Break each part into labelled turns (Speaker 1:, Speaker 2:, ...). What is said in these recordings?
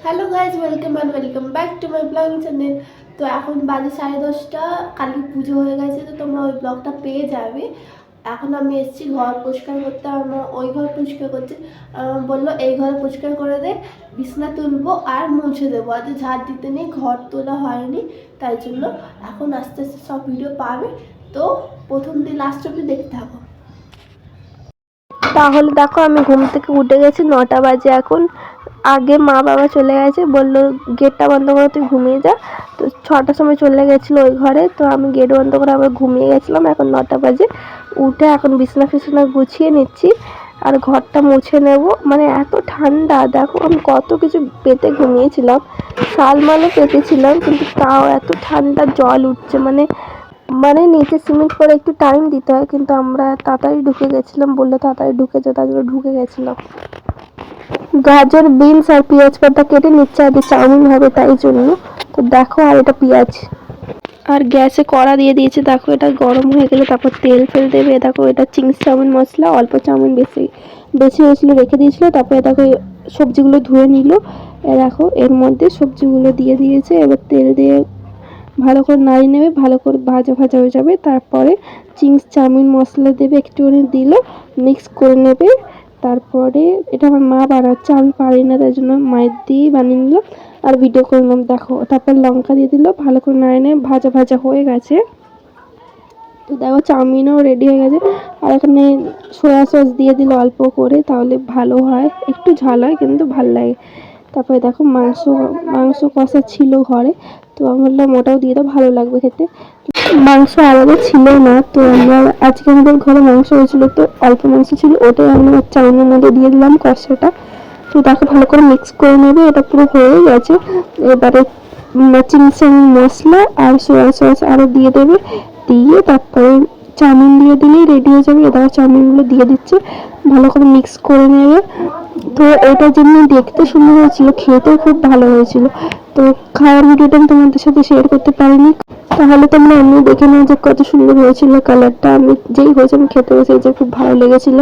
Speaker 1: Hello guys, welcome and welcome back to my blogging channel. তো এখন বাজে 10:30, কালকে পুজো হয়ে গেছে, তো তোমরা ওই ব্লগটা পেয়ে যাবে। এখন আমি এসেছি ঘর পরিষ্কার করতে, আমার ওই ঘর পরিষ্কার করছে। বললো এই ঘর পরিষ্কার করে দে, বিছনা তুলবো আর মুছে দেবো, আজ ঝাড় দিতে নেই, ঘর তোলা হয়নি, তাই জন্য এখন আস্তে আস্তে সব ভিডিও পাবে। তো প্রথম দিন লাস্ট অব্দি দেখতে থাকো।
Speaker 2: তাহলে দেখো, আমি ঘুম থেকে উঠে গেছি, 9টা বাজে এখন। আগে মা বাবা চলে গেছে, বললো গেটটা বন্ধ করে তুই ঘুমিয়ে যা। তো 6টার সময় চলে গেছিলো ওই ঘরে, তো আমি গেট বন্ধ করে আবার ঘুমিয়ে গেছিলাম। এখন 9টা বাজে, উঠে এখন বিছনা ফিছনা গুছিয়ে নিচ্ছি আর ঘরটা মুছে নেব। মানে এত ঠান্ডা, দেখো আমি কত কিছু পেতে ঘুমিয়েছিলাম, শালমালও পেতেছিলাম, কিন্তু তাও এত ঠান্ডা, জল উঠছে। মানে মানে নিচে সিমেন্ট করে একটু টাইম দিতে হয়, কিন্তু আমরা তাড়াতাড়ি ঢুকে গেছিলাম, বললো তাড়াতাড়ি ঢুকে যাও, তার জন্য ঢুকে গেছিলাম। গাজর, বিনস আর পেঁয়াজ পাতা কেটে নিচ্ছে, আগে চাউমিন হবে তাই জন্য। তো দেখো, আর এটা পেঁয়াজ, আর গ্যাসে কড়া দিয়ে দিয়েছে। দেখো এটা গরম হয়ে গেলে তারপর তেল ফেল দেবে। দেখো এটা চিংস চাউমিন মশলা, অল্প চাউমিন বেশি বেশি হয়েছিল, রেখে দিয়েছিল। তারপরে দেখো সবজিগুলো ধুয়ে নিল। দেখো এর মধ্যে সবজিগুলো দিয়ে দিয়েছে, এবার তেল দিয়ে ভালো করে নাড়িয়ে নেবে, ভালো করে ভাজা ভাজা হয়ে যাবে। তারপরে চিংস চাউমিন মশলা দেবে, একটুখানি দিল, মিক্স করে নেবে। তারপরে এটা আমার মা বানাচ্ছে, আমি পারি না, তাই জন্য মায়ের দিয়েই বানিয়ে নিলাম আর ভিডিও করে নিলাম। দেখো তারপর লঙ্কা দিয়ে দিল, ভালো করে নাড়িয়ে নেবে, ভাজা ভাজা হয়ে গেছে। তো দেখো চাউমিনও রেডি হয়ে গেছে। আর এখানে সয়া সস দিয়ে দিল অল্প করে, তাহলে ভালো হয়, একটু ঝাল হয় কিন্তু ভালো লাগে। তারপরে দেখো মাংস কষা ছিল ঘরে, তো আমি বললাম ওটাও দিয়ে দাও, ভালো লাগবে খেতে। মাংস আলাদা ছিল না, তো আমরা আজকে আমাদের ঘরে মাংস হয়েছিল, তো অল্প মাংস ছিল, ওটাই আমরা চাউমিনের মধ্যে দিয়ে দিলাম কষাটা। তো দেখো ভালো করে মিক্স করে নেবে, এটা পুরো হয়ে গেছে। এবারে চিলি চাউমিন মশলা আর সয়া সস আরও দিয়ে দেবে, দিয়ে তারপরে চাউমিন দিয়ে দিলেই রেডি হয়ে যাবে। এবার চাউমিনগুলো দিয়ে দিচ্ছে, ভালো করে মিক্স করে নেবে। তো এটা যেমনি দেখতে সুন্দর হয়েছিল, খেতেও খুব ভালো হয়েছিল। তো খাওয়ার ভিডিওটা আমি তোমাদের সাথে শেয়ার করতে পারিনি, তাহলে তোমরা এমনি দেখে নাও যে কত সুন্দর হয়েছিল কালারটা। আমি যেই হয়েছে আমি খেতে বসে, যে খুব ভালো লেগেছিল।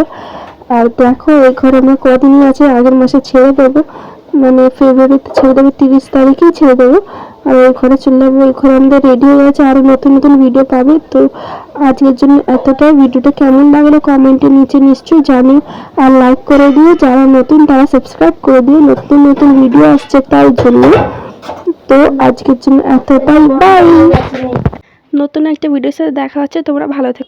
Speaker 2: আর দেখো এই ঘরে আমার কদিনই আছে, আগের মাসে ছেড়ে দেবো, মানে ফেব্রুয়ারিতে ছেড়ে দেবো, 30 তারিখেই ছেড়ে দেবো। আর ওই ঘরে চলে যাবো, ওই ঘরে আমাদের রেডি হয়ে গেছে, আরও নতুন নতুন ভিডিও পাবে। তো আজকের জন্য এতটাই। ভিডিওটা কেমন লাগলো কমেন্টে নিচে নিশ্চয়ই জানিও, আর লাইক করে দিও, যারা নতুন তারা সাবস্ক্রাইব করে দিও, নতুন নতুন ভিডিও আসছে তাই জন্য। তো আজকের জন্য এতটাই, বাই। নতুন একটা ভিডিওর সাথে দেখা হচ্ছে, তোমরা ভালো থেকো।